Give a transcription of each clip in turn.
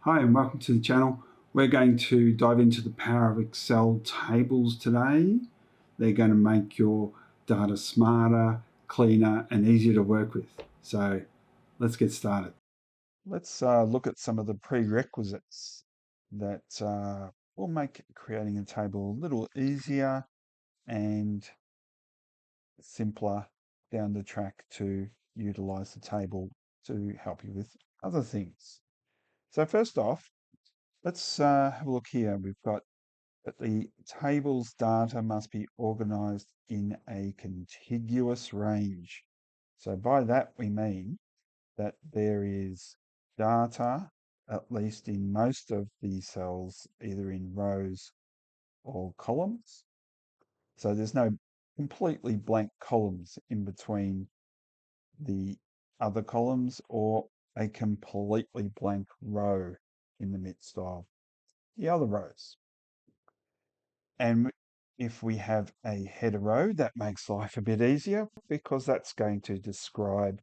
Hi and welcome to the channel. We're going to dive into the power of Excel tables today. They're going to make your data smarter, cleaner and easier to work with. So let's get started. Let's look at some of the prerequisites that will make creating a table a little easier and simpler down the track to utilize the table to help you with other things. So first off, let's have a look here. We've got that the table's data must be organized in a contiguous range. So by that we mean that there is data, at least in most of the cells, either in rows or columns. So there's no completely blank columns in between the other columns or a completely blank row in the midst of the other rows. And if we have a header row, that makes life a bit easier because that's going to describe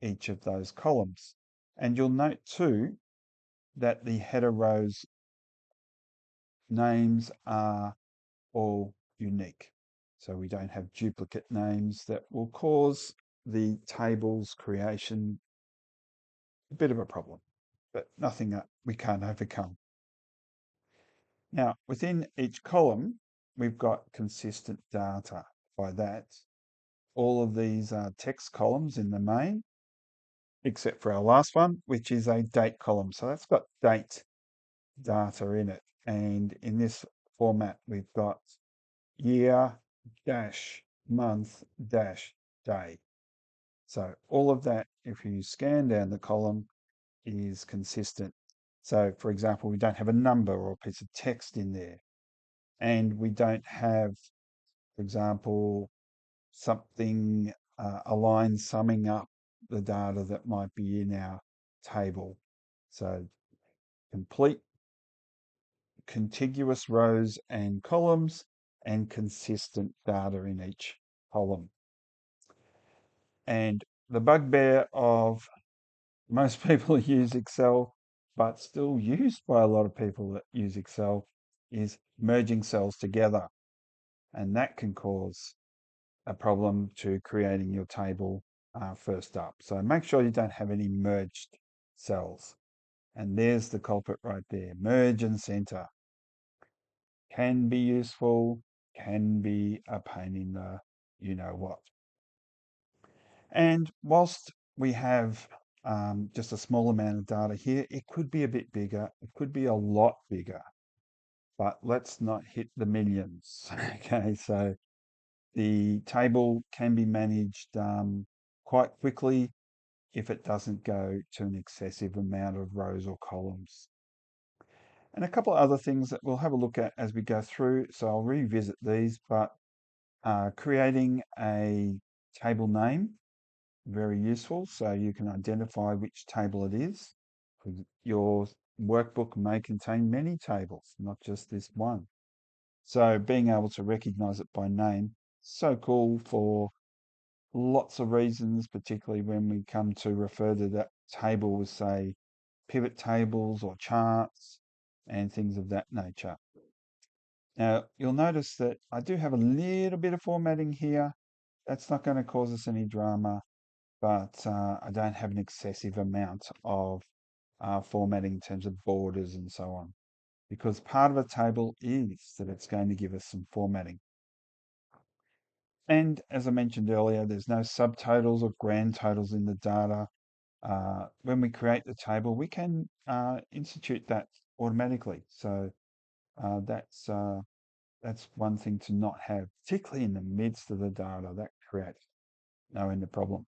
each of those columns. And you'll note too that the header rows names are all unique. So we don't have duplicate names that will cause the table's creation a bit of a problem, but nothing that we can't overcome. Now, within each column, we've got consistent data. By that, all of these are text columns in the main, except for our last one, which is a date column. So that's got date data in it. And in this format, we've got year dash month dash day. So all of that, if you scan down the column, is consistent. So for example, we don't have a number or a piece of text in there. And we don't have, for example, something, a line summing up the data that might be in our table. So complete contiguous rows and columns and consistent data in each column. And the bugbear of most people who use Excel, but still used by a lot of people that use Excel, is merging cells together. And that can cause a problem to creating your table first up. So make sure you don't have any merged cells. And there's the culprit right there, merge and center. Can be useful, can be a pain in the you know what. And whilst we have just a small amount of data here, it could be a bit bigger, it could be a lot bigger, but let's not hit the millions. Okay, so the table can be managed quite quickly if it doesn't go to an excessive amount of rows or columns. And a couple of other things that we'll have a look at as we go through. So I'll revisit these, but creating a table name, very useful. So you can identify which table it is. Your workbook may contain many tables, not just this one. So being able to recognize it by name, so cool for lots of reasons, particularly when we come to refer to that table with, say, pivot tables or charts and things of that nature. Now, you'll notice that I do have a little bit of formatting here. That's not going to cause us any drama, but I don't have an excessive amount of formatting in terms of borders and so on, because part of a table is that it's going to give us some formatting. And as I mentioned earlier, there's no subtotals or grand totals in the data. When we create the table, we can institute that automatically. So that's one thing to not have, particularly in the midst of the data. That creates no end of problem.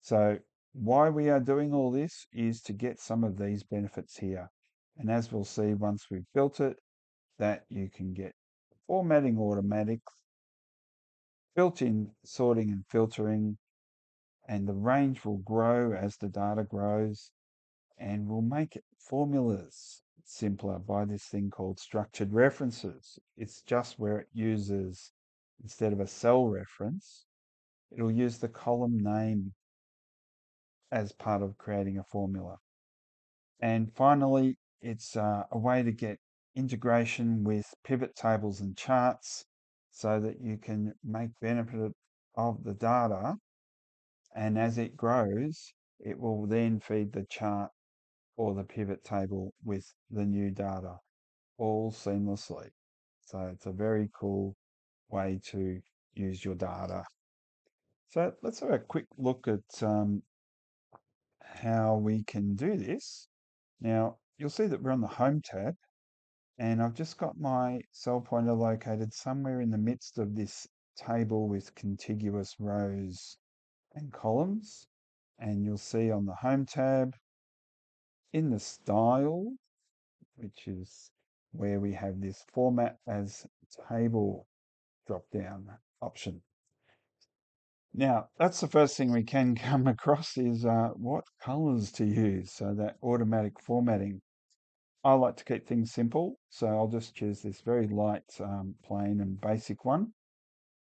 So why we are doing all this is to get some of these benefits here. And as we'll see once we've built it, that you can get formatting automatic, built-in sorting and filtering, and the range will grow as the data grows, and we'll make formulas simpler by this thing called structured references. It's just where it uses, instead of a cell reference, it'll use the column name as part of creating a formula. And finally, it's a way to get integration with pivot tables and charts so that you can make benefit of the data. And as it grows, it will then feed the chart or the pivot table with the new data all seamlessly. So it's a very cool way to use your data. So let's have a quick look at how we can do this. Now, you'll see that we're on the Home tab, and I've just got my cell pointer located somewhere in the midst of this table with contiguous rows and columns. And you'll see on the Home tab, in the Style, which is where we have this Format as Table drop-down option. Now, that's the first thing we can come across is what colors to use. So that automatic formatting. I like to keep things simple, so I'll just choose this very light, plain and basic one.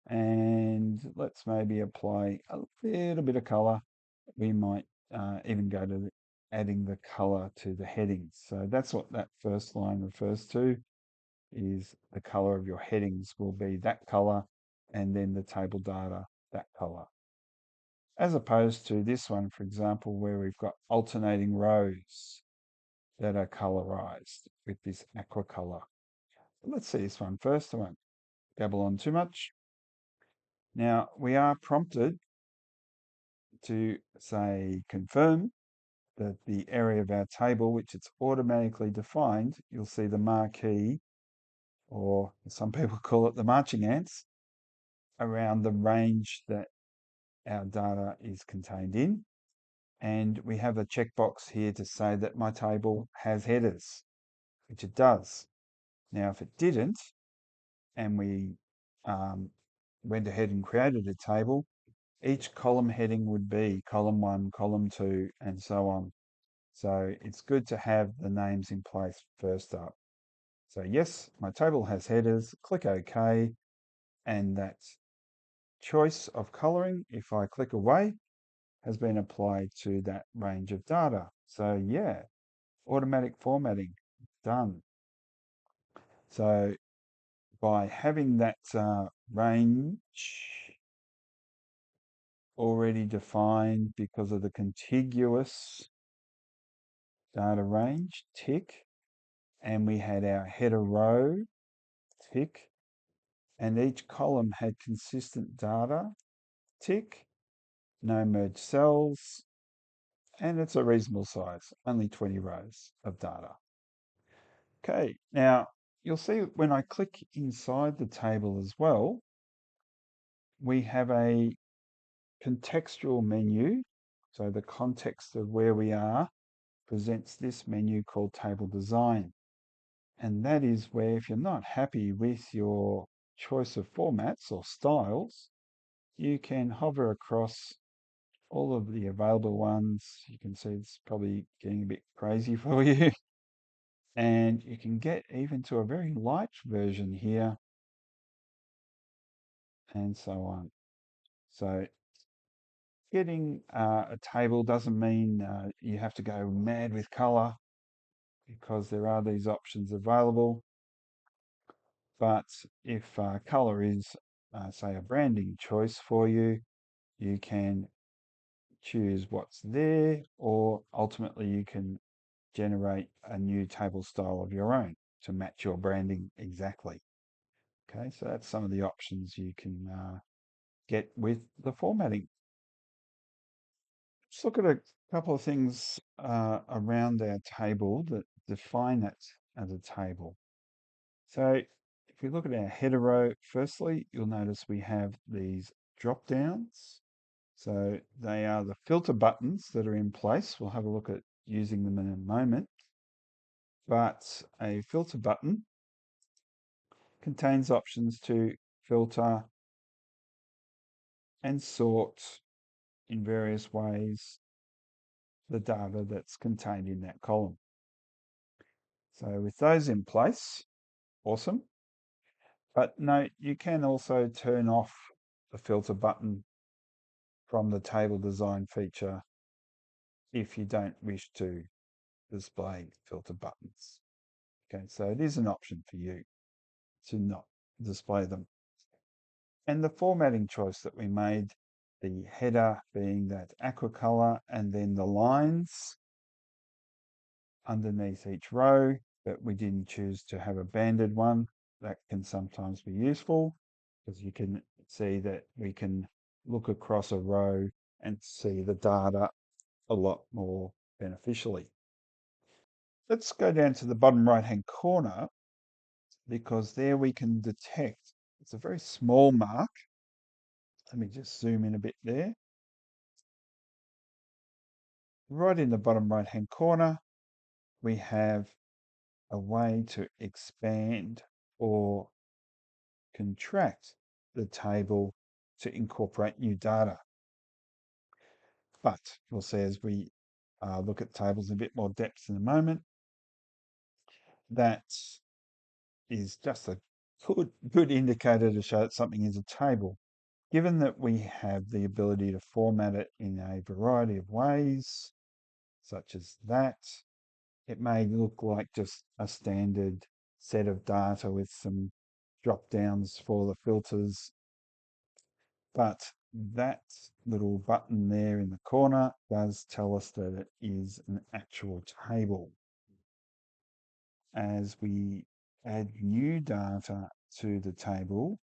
And let's maybe apply a little bit of color. We might even go to adding the color to the headings. So that's what that first line refers to, is the color of your headings will be that color, and then the table data, that color. As opposed to this one, for example, where we've got alternating rows that are colorized with this aqua color. Let's see this one first. I won't gabble on too much. Now, we are prompted to say confirm that the area of our table, which it's automatically defined, you'll see the marquee, or some people call it the marching ants, around the range that our data is contained in. And we have a checkbox here to say that my table has headers, which it does. Now, if it didn't, and we went ahead and created a table, each column heading would be column 1, column 2, and so on. So it's good to have the names in place first up. So yes, my table has headers, click OK, and that choice of colouring, if I click away, has been applied to that range of data. So yeah, automatic formatting, done. So by having that range already defined because of the contiguous data range, tick, and we had our header row, tick, and each column had consistent data, tick, no merged cells, and it's a reasonable size, only 20 rows of data. Okay, now you'll see when I click inside the table as well, we have a contextual menu. So the context of where we are presents this menu called Table Design. And that is where, if you're not happy with your choice of formats or styles, you can hover across all of the available ones. You can see it's probably getting a bit crazy for you. And you can get even to a very light version here, and so on. So getting a table doesn't mean you have to go mad with color, because there are these options available. But if color is, say, a branding choice for you, you can choose what's there, or ultimately you can generate a new table style of your own to match your branding exactly. Okay, so that's some of the options you can get with the formatting. Let's look at a couple of things around our table that define it as a table. So if we look at our header row, firstly, you'll notice we have these drop downs. So they are the filter buttons that are in place. We'll have a look at using them in a moment. But a filter button contains options to filter and sort in various ways the data that's contained in that column. So with those in place, awesome. But note, you can also turn off the filter button from the table design feature if you don't wish to display filter buttons. Okay, so it is an option for you to not display them. And the formatting choice that we made, the header being that aqua color and then the lines underneath each row, but we didn't choose to have a banded one. That can sometimes be useful because you can see that we can look across a row and see the data a lot more beneficially. Let's go down to the bottom right hand corner because there we can detect, it's a very small mark. Let me just zoom in a bit there. Right in the bottom right hand corner, we have a way to expand or contract the table to incorporate new data. But we'll see as we look at tables in a bit more depth in a moment, that is just a good indicator to show that something is a table. Given that we have the ability to format it in a variety of ways, such as that, it may look like just a standard set of data with some drop downs for the filters. But that little button there in the corner does tell us that it is an actual table. As we add new data to the table,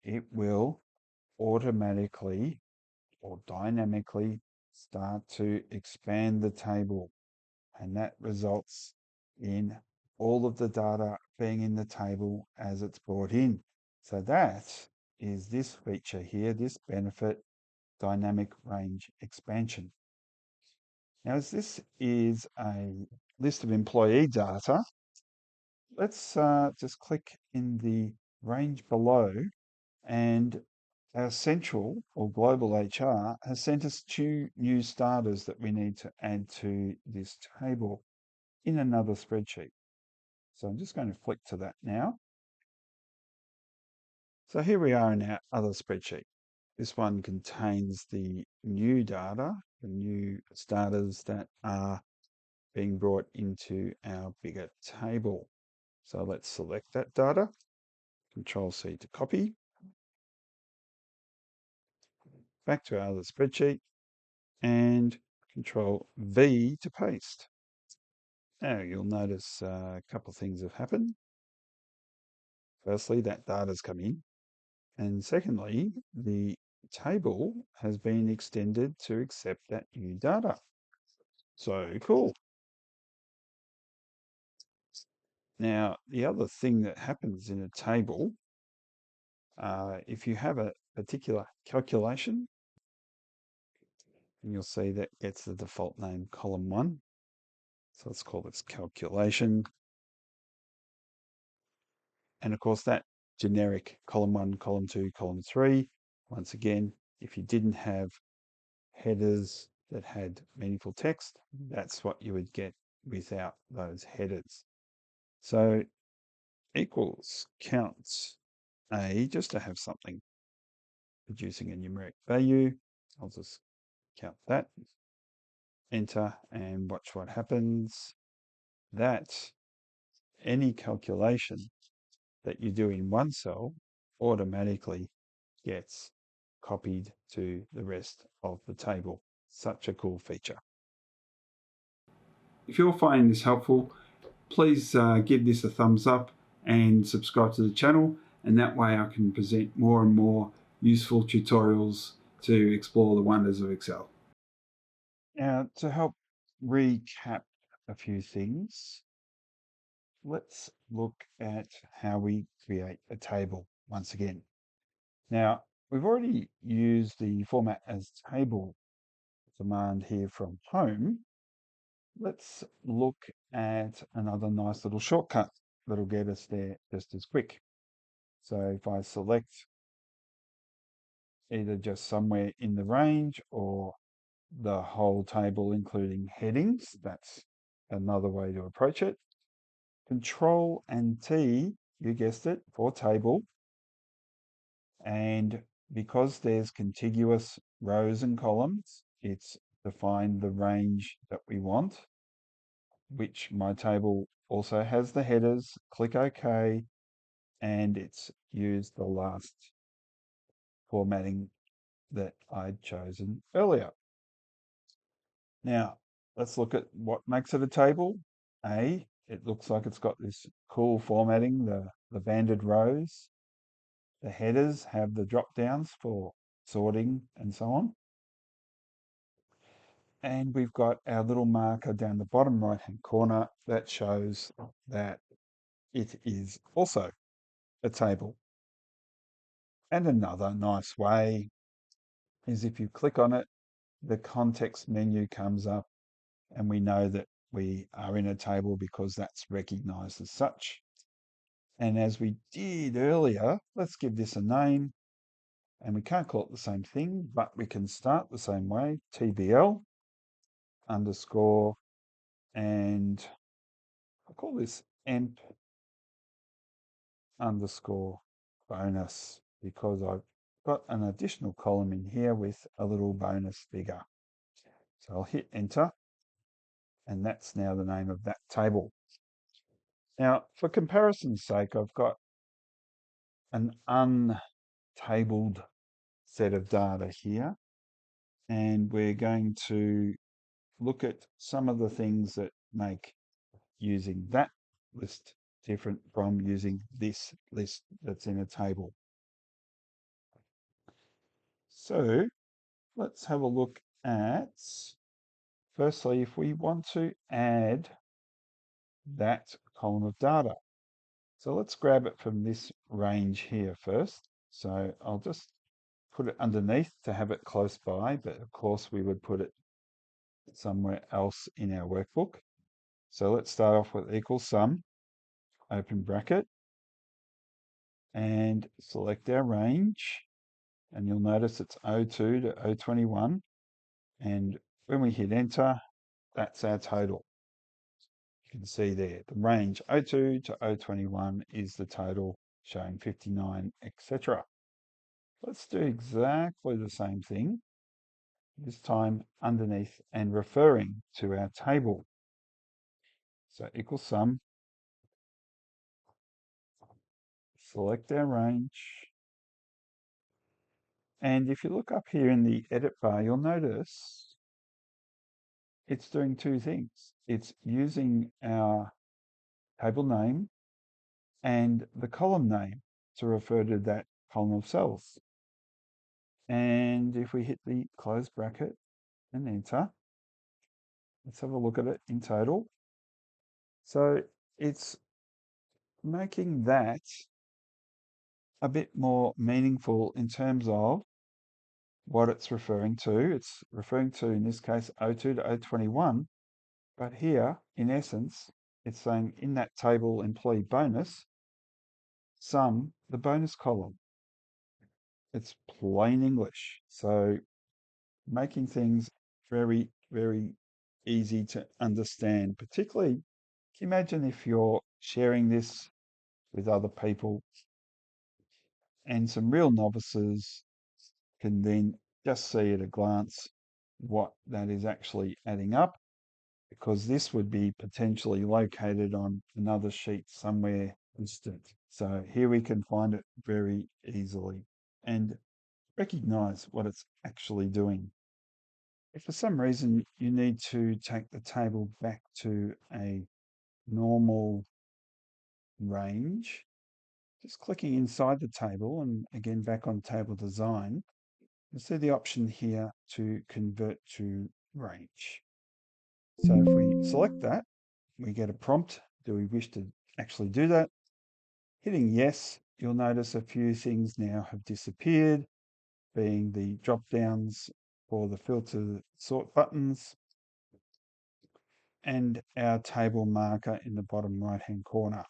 it will automatically or dynamically start to expand the table. And that results in all of the data being in the table as it's brought in. So that is this feature here, this benefit, dynamic range expansion. Now, as this is a list of employee data, let's just click in the range below, and our central or global HR has sent us 2 new starters that we need to add to this table in another spreadsheet. So I'm just going to flick to that now. So here we are in our other spreadsheet. This one contains the new data, the new starters that are being brought into our bigger table. So let's select that data, Control C to copy, back to our other spreadsheet, and Control V to paste. Now you'll notice a couple of things have happened. Firstly, that data's come in. And secondly, the table has been extended to accept that new data. So cool. Now, the other thing that happens in a table, if you have a particular calculation, and you'll see that gets the default name column 1. So let's call this calculation. And of course, that generic column 1, column 2, column 3, once again, if you didn't have headers that had meaningful text, that's what you would get without those headers. So equals counts A, just to have something producing a numeric value. I'll just count that, enter, and watch what happens. That any calculation that you do in one cell automatically gets copied to the rest of the table. Such a cool feature. If you're finding this helpful, please give this a thumbs up and subscribe to the channel, and that way I can present more and more useful tutorials to explore the wonders of Excel. Now, to help recap a few things, let's look at how we create a table once again. Now, we've already used the format as table command here from home. Let's look at another nice little shortcut that'll get us there just as quick. So if I select either just somewhere in the range or the whole table, including headings, that's another way to approach it. Control and T, you guessed it, for table. And because there's contiguous rows and columns, it's defined the range that we want. which my table also has the headers. Click OK, and it's used the last formatting that I'd chosen earlier. Now, let's look at what makes it a table. It looks like it's got this cool formatting, the banded rows. The headers have the drop downs for sorting and so on. And we've got our little marker down the bottom right hand corner that shows that it is also a table. And another nice way is if you click on it, the context menu comes up and we know that we are in a table because that's recognized as such. And as we did earlier, let's give this a name, and we can't call it the same thing, but we can start the same way, TBL underscore, and I'll call this emp underscore bonus because I've got an additional column in here with a little bonus figure. So I'll hit enter, and that's now the name of that table. Now, for comparison's sake, I've got an untabled set of data here, and we're going to look at some of the things that make using that list different from using this list that's in a table. So let's have a look at, firstly, if we want to add that column of data. So let's grab it from this range here first. So I'll just put it underneath to have it close by, but of course we would put it somewhere else in our workbook. So let's start off with equals sum, open bracket, and select our range. And you'll notice it's 02 to 021. And when we hit enter, that's our total. You can see there, the range 02 to 021 is the total showing 59, etc. Let's do exactly the same thing, this time underneath and referring to our table. So equals sum, select our range. And if you look up here in the edit bar, you'll notice it's doing two things. It's using our table name and the column name to refer to that column of cells. And if we hit the close bracket and enter, let's have a look at it in total. So it's making that a bit more meaningful in terms of what it's referring to. It's referring to, in this case, 02 to 021. But here, in essence, it's saying in that table employee bonus, sum the bonus column. It's plain English. So making things very, very easy to understand, particularly, can you imagine if you're sharing this with other people and some real novices can then just see at a glance what that is actually adding up, because this would be potentially located on another sheet somewhere distant. So here we can find it very easily and recognize what it's actually doing. If for some reason you need to take the table back to a normal range, just clicking inside the table and again back on table design, you'll see the option here to convert to range. So if we select that, we get a prompt. Do we wish to actually do that? Hitting yes, you'll notice a few things now have disappeared, being the drop downs for the filter sort buttons and our table marker in the bottom right hand corner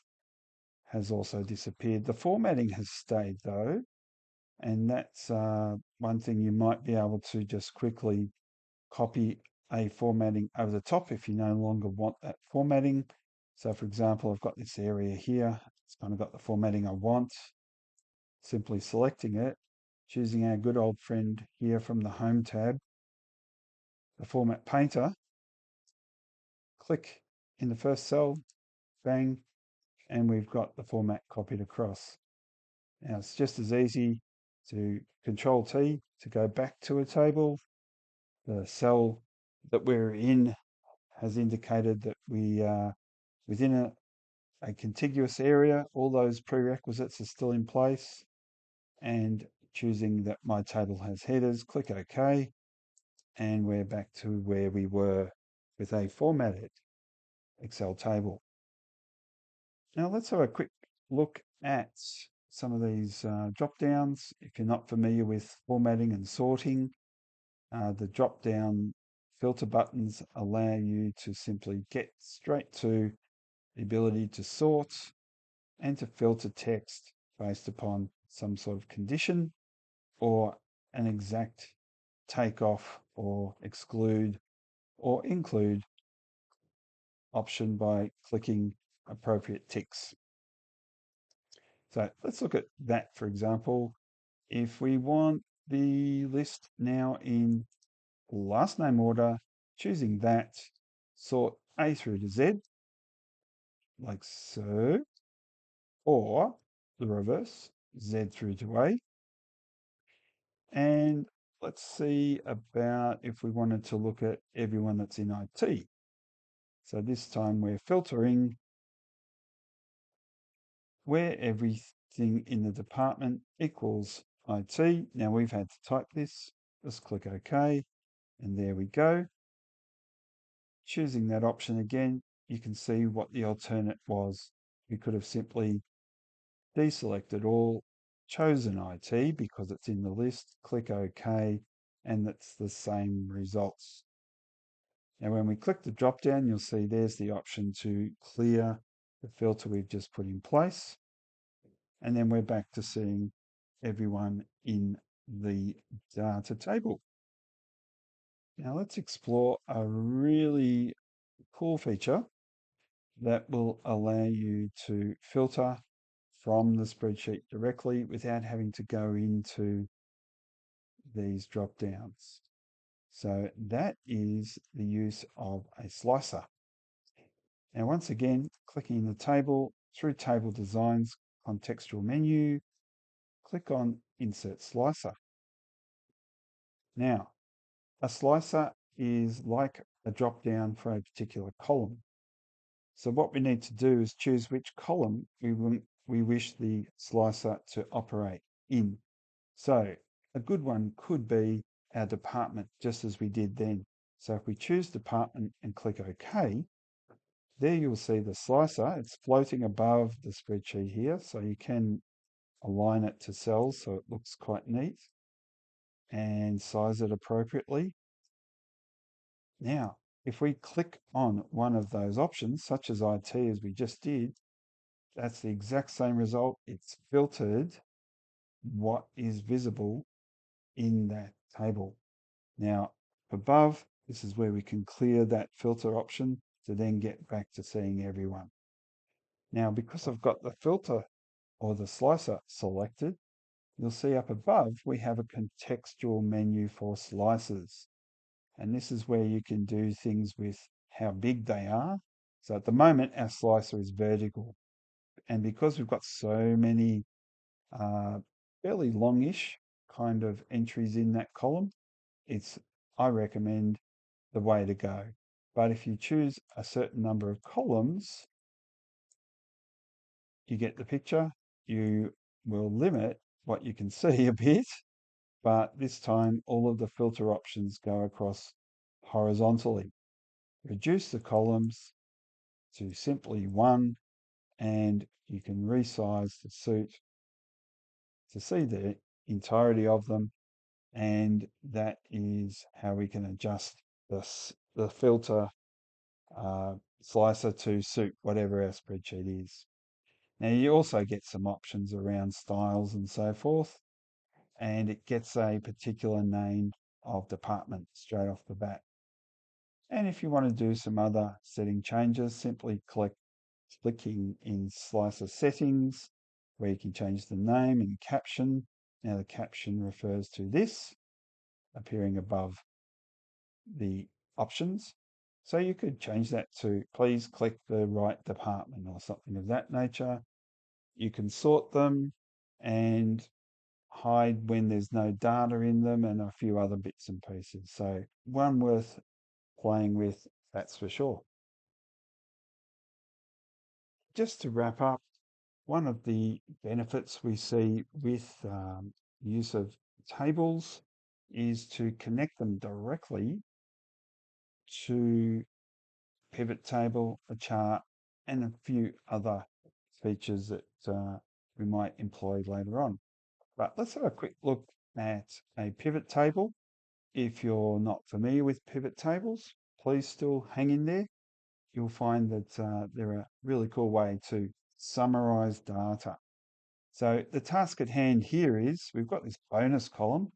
has also disappeared. The formatting has stayed though, and that's one thing you might be able to just quickly copy a formatting over the top if you no longer want that formatting. So for example, I've got this area here. It's kind of got the formatting I want. Simply selecting it, choosing our good old friend here from the Home tab, the Format Painter, click in the first cell, bang, and we've got the format copied across. Now it's just as easy to Control T to go back to a table. The cell that we're in has indicated that we are within a contiguous area. All those prerequisites are still in place, and choosing that my table has headers, click OK, and we're back to where we were with a formatted Excel table. Now let's have a quick look at some of these drop downs. If you're not familiar with formatting and sorting, the drop down filter buttons allow you to simply get straight to the ability to sort and to filter text based upon some sort of condition or an exact take off or exclude or include option by clicking appropriate ticks. So let's look at that, for example. If we want the list now in last name order, choosing that, sort A through to Z, like so, or the reverse, Z through to A. And let's see about if we wanted to look at everyone that's in IT. So this time we're filtering where everything in the department equals IT. Now we've had to type this. Let's click OK, and there we go. Choosing that option again, you can see what the alternate was. We could have simply deselected all, chosen IT because it's in the list, click OK, and that's the same results. Now, when we click the drop down, you'll see there's the option to clear the filter we've just put in place. And then we're back to seeing everyone in the data table. Now let's explore a really cool feature that will allow you to filter from the spreadsheet directly without having to go into these drop downs. So that is the use of a slicer. Now, once again, clicking the table through table designs, contextual menu, click on insert slicer. Now, a slicer is like a drop down for a particular column. So what we need to do is choose which column we wish the slicer to operate in. So a good one could be our department, just as we did then. So if we choose department and click OK, there you'll see the slicer. It's floating above the spreadsheet here, so you can align it to cells so it looks quite neat and size it appropriately. Now, if we click on one of those options, such as IT as we just did, that's the exact same result. It's filtered what is visible in that table. Now, above, this is where we can clear that filter option to then get back to seeing everyone. Now, because I've got the filter or the slicer selected, you'll see up above we have a contextual menu for slices. And this is where you can do things with how big they are. So at the moment, our slicer is vertical. And because we've got so many fairly longish kind of entries in that column, I recommend the way to go. But if you choose a certain number of columns, you get the picture. You will limit what you can see a bit, but this time all of the filter options go across horizontally. Reduce the columns to simply one, and you can resize the suit to see the entirety of them. And that is how we can adjust the filter slicer to suit whatever our spreadsheet is. Now you also get some options around styles and so forth, and it gets a particular name of department straight off the bat. And if you want to do some other setting changes, simply clicking in slicer settings, where you can change the name and caption. Now the caption refers to this appearing above the options. So you could change that to please click the right department or something of that nature. You can sort them and hide when there's no data in them and a few other bits and pieces. So one worth playing with, that's for sure. Just to wrap up, one of the benefits we see with use of tables is to connect them directly to pivot table, a chart, and a few other features that we might employ later on. But let's have a quick look at a pivot table. If you're not familiar with pivot tables, please still hang in there. You'll find that they're a really cool way to summarize data. So the task at hand here is we've got this bonus column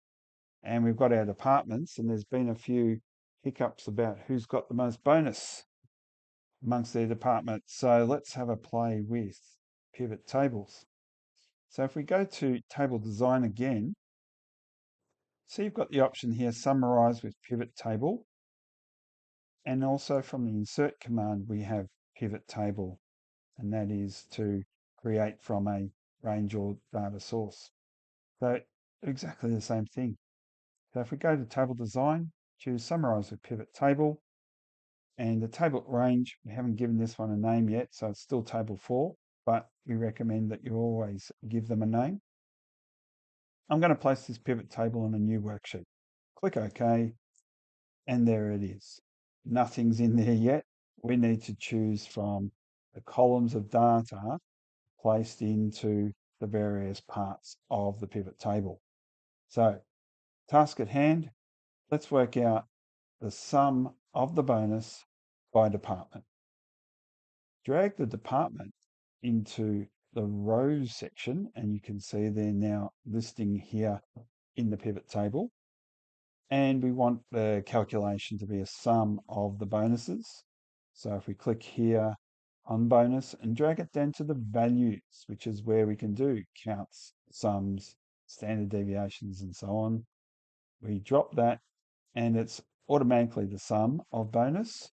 and we've got our departments, and there's been a few hiccups about who's got the most bonus amongst their departments. So let's have a play with pivot tables. So if we go to table design again, so you've got the option here, summarize with pivot table. And also from the insert command, we have pivot table, and that is to create from a range or data source. So exactly the same thing. So if we go to table design, choose summarize with pivot table, and the table range, we haven't given this one a name yet, so it's still table 4, but we recommend that you always give them a name. I'm going to place this pivot table on a new worksheet. Click OK, and there it is. Nothing's in there yet. We need to choose from the columns of data placed into the various parts of the pivot table. So, task at hand, let's work out the sum of the bonus by department. Drag the department into the rows section, and you can see they're now listing here in the pivot table. And we want the calculation to be a sum of the bonuses. So if we click here on bonus and drag it down to the values, which is where we can do counts, sums, standard deviations, and so on. We drop that and it's automatically the sum of bonus.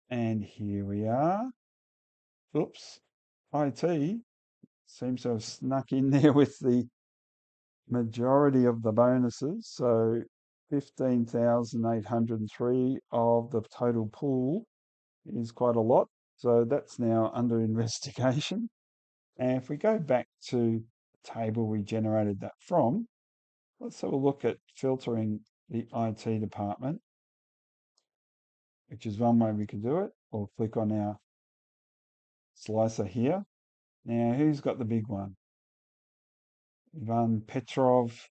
And here we are. Oops, IT seems to have snuck in there with the majority of the bonuses. So 15,803 of the total pool is quite a lot. So that's now under investigation. And if we go back to the table we generated that from, let's have a look at filtering the IT department, which is one way we can do it, or click on our slicer here. Now, who's got the big one? Ivan Petrov,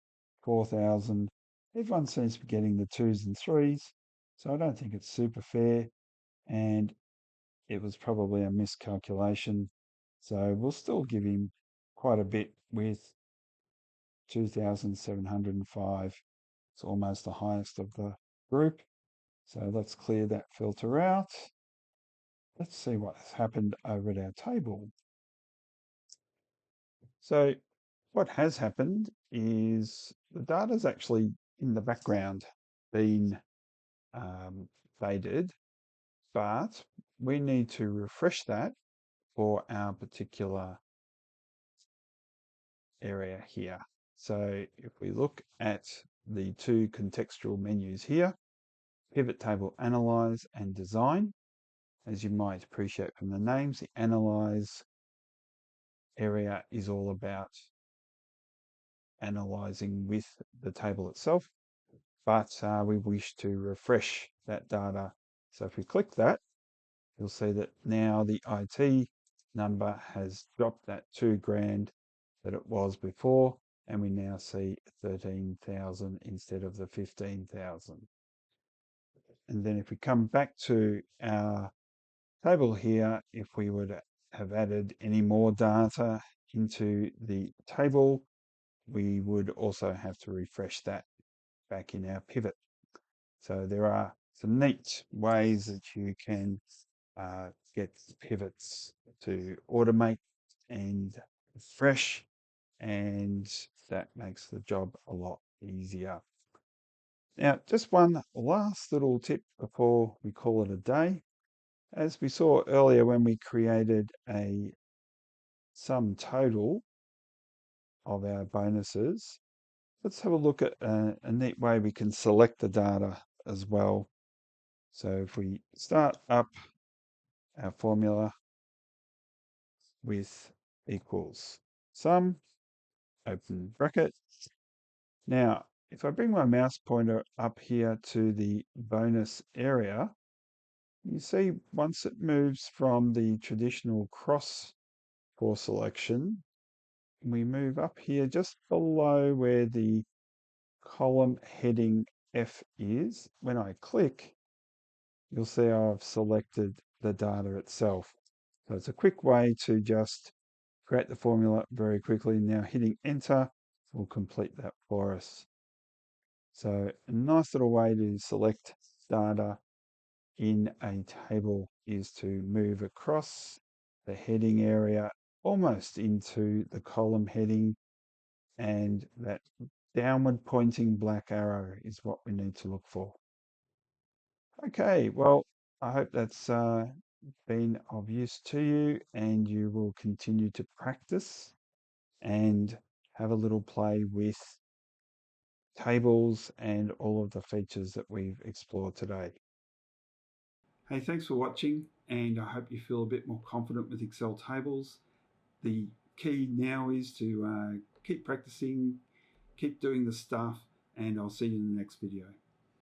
4,000. Everyone seems to be getting the 2s and 3s, so I don't think it's super fair, and it was probably a miscalculation. So we'll still give him quite a bit with 2,705. It's almost the highest of the group. So let's clear that filter out. Let's see what's happened over at our table. So what has happened is the data's actually in the background been faded, but we need to refresh that for our particular area here. So if we look at the two contextual menus here, pivot table analyze and design, as you might appreciate from the names, the analyze area is all about analyzing with the table itself, but we wish to refresh that data. So if we click that, you'll see that now the IT number has dropped that 2 grand that it was before, and we now see 13,000 instead of the 15,000. And then if we come back to our table here, if we would have added any more data into the table, we would also have to refresh that back in our pivot. So there are some neat ways that you can get pivots to automate and refresh, and that makes the job a lot easier. Now, just one last little tip before we call it a day. As we saw earlier when we created a sum total of our bonuses, let's have a look at a neat way we can select the data as well. So if we start up our formula with equals sum, open bracket. Now, if I bring my mouse pointer up here to the bonus area, you see once it moves from the traditional cross for selection, we move up here just below where the column heading F is. When I click, you'll see I've selected the data itself. So it's a quick way to just create the formula very quickly. Now hitting enter will complete that for us. So a nice little way to select data in a table is to move across the heading area almost into the column heading, and that downward pointing black arrow is what we need to look for. Okay, well, I hope that's been of use to you, and you will continue to practice and have a little play with tables and all of the features that we've explored today. Hey, thanks for watching, and I hope you feel a bit more confident with Excel tables. The key now is to keep practicing, keep doing the stuff, and I'll see you in the next video.